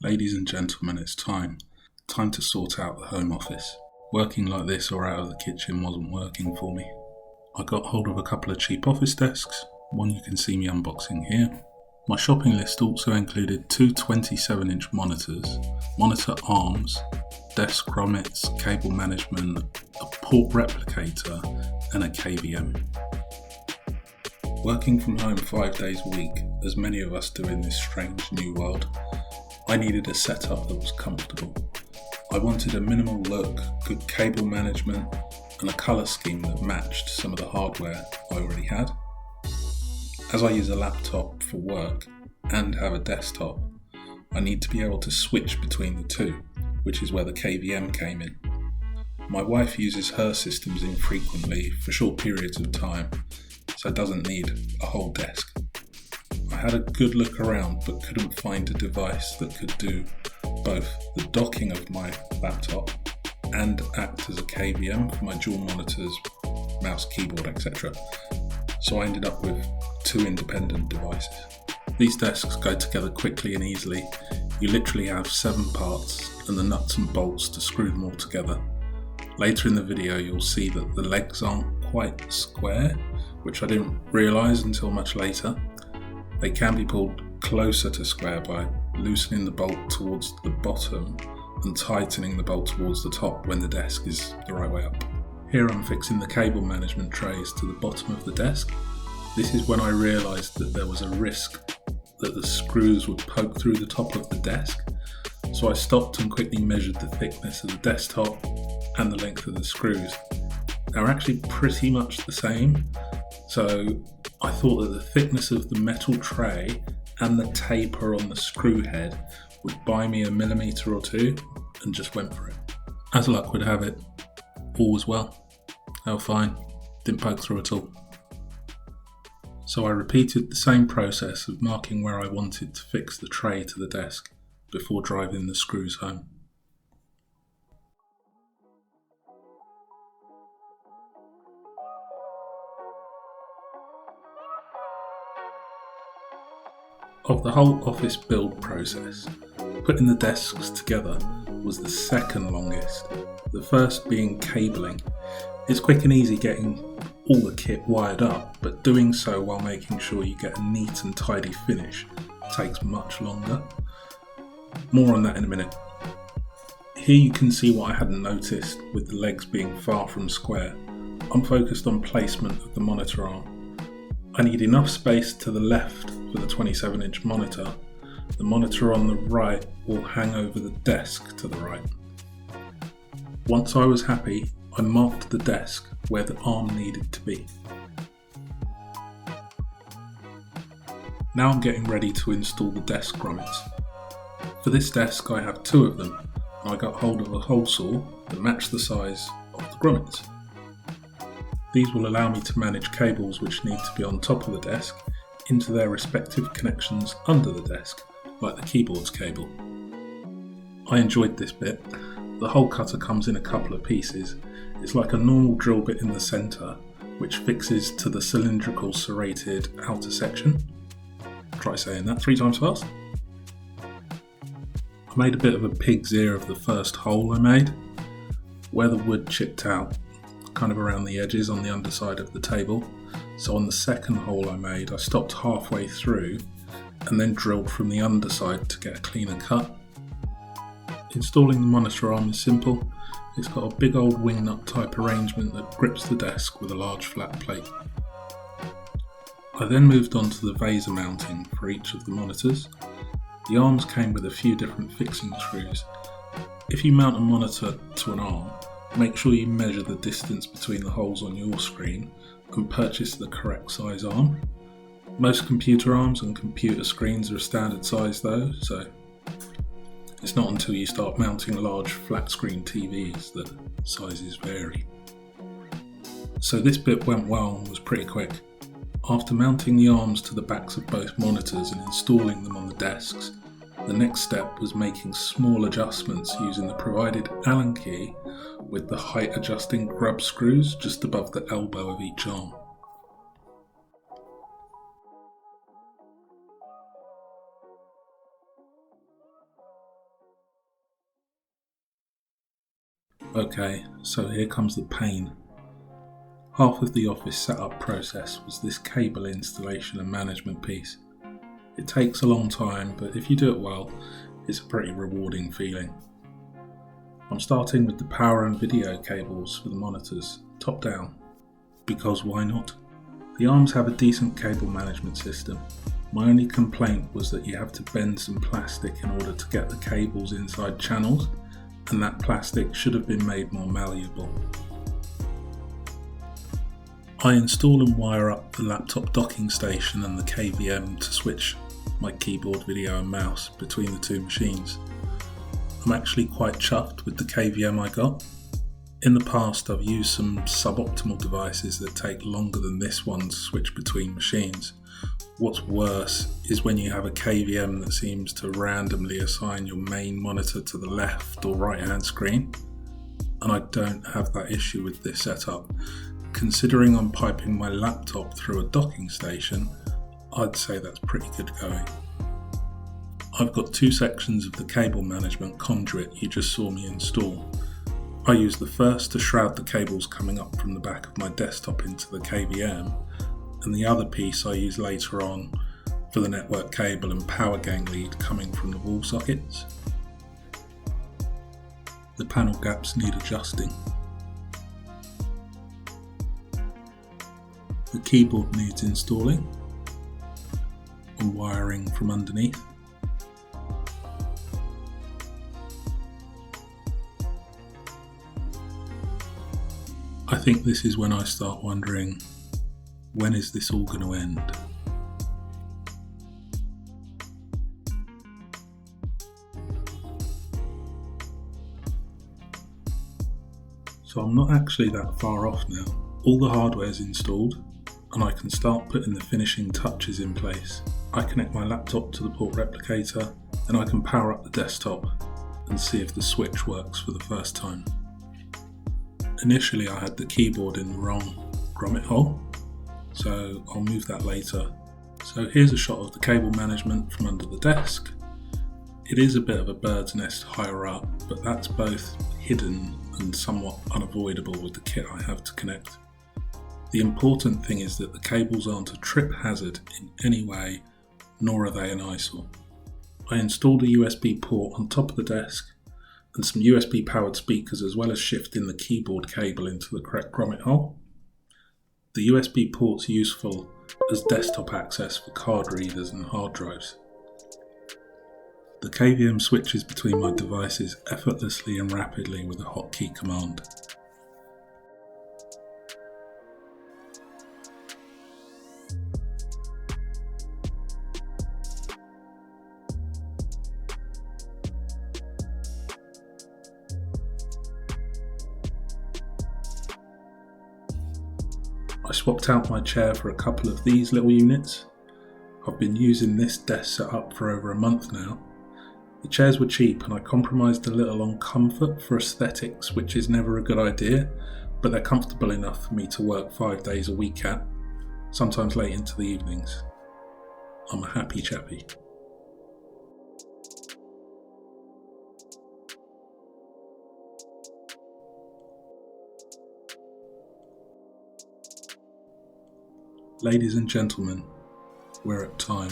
Ladies and gentlemen, it's time. Time to sort out the home office. Working like this or out of the kitchen wasn't working for me. I got hold of a couple of cheap office desks, one you can see me unboxing here. My shopping list also included two 27-inch monitors, monitor arms, desk grommets, cable management, a port replicator and a KVM. Working from home 5 days a week, as many of us do in this strange new world, I needed a setup that was comfortable. I wanted a minimal look, good cable management, and a colour scheme that matched some of the hardware I already had. As I use a laptop for work and have a desktop, I need to be able to switch between the two, which is where the KVM came in. My wife uses her systems infrequently for short periods of time, so doesn't need a whole desk. I had a good look around but couldn't find a device that could do both the docking of my laptop and act as a KVM for my dual monitors, mouse, keyboard, etc. So I ended up with two independent devices. These desks go together quickly and easily. You literally have 7 parts and the nuts and bolts to screw them all together. Later in the video you'll see that the legs aren't quite square, which I didn't realise until much later. They can be pulled closer to square by loosening the bolt towards the bottom and tightening the bolt towards the top when the desk is the right way up. Here I'm fixing the cable management trays to the bottom of the desk. This is when I realised that there was a risk that the screws would poke through the top of the desk, so I stopped and quickly measured the thickness of the desktop and the length of the screws. They're actually pretty much the same, so I thought that the thickness of the metal tray and the taper on the screw head would buy me a millimetre or two, and just went for it. As luck would have it, all was well. They were fine, didn't poke through at all. So I repeated the same process of marking where I wanted to fix the tray to the desk before driving the screws home. Of the whole office build process, putting the desks together was the second longest, the first being cabling. It's quick and easy getting all the kit wired up, but doing so while making sure you get a neat and tidy finish takes much longer. More on that in a minute. Here you can see what I hadn't noticed with the legs being far from square. I'm focused on placement of the monitor arm. I need enough space to the left for the 27-inch monitor. The monitor on the right will hang over the desk to the right. Once I was happy, I marked the desk where the arm needed to be. Now I'm getting ready to install the desk grommets. For this desk I have 2 of them, and I got hold of a hole saw that matched the size of the grommets. These will allow me to manage cables which need to be on top of the desk into their respective connections under the desk, like the keyboard's cable. I enjoyed this bit. The hole cutter comes in a couple of pieces. It's like a normal drill bit in the centre, which fixes to the cylindrical serrated outer section. Try saying that 3 times fast. I made a bit of a pig's ear of the first hole I made, where the wood chipped out, kind of around the edges on the underside of the table. So on the second hole I made, I stopped halfway through and then drilled from the underside to get a cleaner cut. Installing the monitor arm is simple. It's got a big old wing nut type arrangement that grips the desk with a large flat plate. I then moved on to the VESA mounting for each of the monitors. The arms came with a few different fixing screws. If you mount a monitor to an arm, make sure you measure the distance between the holes on your screen and purchase the correct size arm. Most computer arms and computer screens are a standard size though, so it's not until you start mounting large flat screen TVs that sizes vary. So this bit went well and was pretty quick. After mounting the arms to the backs of both monitors and installing them on the desks, the next step was making small adjustments using the provided Allen key with the height adjusting grub screws just above the elbow of each arm. Okay, so here comes the pain. Half of the office setup process was this cable installation and management piece. It takes a long time, but if you do it well, it's a pretty rewarding feeling. I'm starting with the power and video cables for the monitors, top down, because why not? The arms have a decent cable management system. My only complaint was that you have to bend some plastic in order to get the cables inside channels, and that plastic should have been made more malleable. I install and wire up the laptop docking station and the KVM to switch my keyboard, video and mouse between the two machines. I'm actually quite chuffed with the KVM I got. In the past I've used some suboptimal devices that take longer than this one to switch between machines. What's worse is when you have a KVM that seems to randomly assign your main monitor to the left or right hand screen, and I don't have that issue with this setup. Considering I'm piping my laptop through a docking station, I'd say that's pretty good going. I've got two sections of the cable management conduit you just saw me install. I use the first to shroud the cables coming up from the back of my desktop into the KVM, and the other piece I use later on for the network cable and power gang lead coming from the wall sockets. The panel gaps need adjusting. The keyboard needs installing and wiring from underneath. I think this is when I start wondering, when is this all going to end? So I'm not actually that far off now. All the hardware is installed and I can start putting the finishing touches in place. I connect my laptop to the port replicator, and I can power up the desktop and see if the switch works for the first time. Initially I had the keyboard in the wrong grommet hole, so I'll move that later. So here's a shot of the cable management from under the desk. It is a bit of a bird's nest higher up, but that's both hidden and somewhat unavoidable with the kit I have to connect. The important thing is that the cables aren't a trip hazard in any way, nor are they an eyesore. I installed a USB port on top of the desk and some USB powered speakers, as well as shifting the keyboard cable into the correct grommet hole. The USB port's useful as desktop access for card readers and hard drives. The KVM switches between my devices effortlessly and rapidly with a hotkey command. I swapped out my chair for a couple of these little units. I've been using this desk setup for over a month now. The chairs were cheap and I compromised a little on comfort for aesthetics, which is never a good idea, but they're comfortable enough for me to work 5 days a week at, sometimes late into the evenings. I'm a happy chappy. Ladies and gentlemen, we're at time.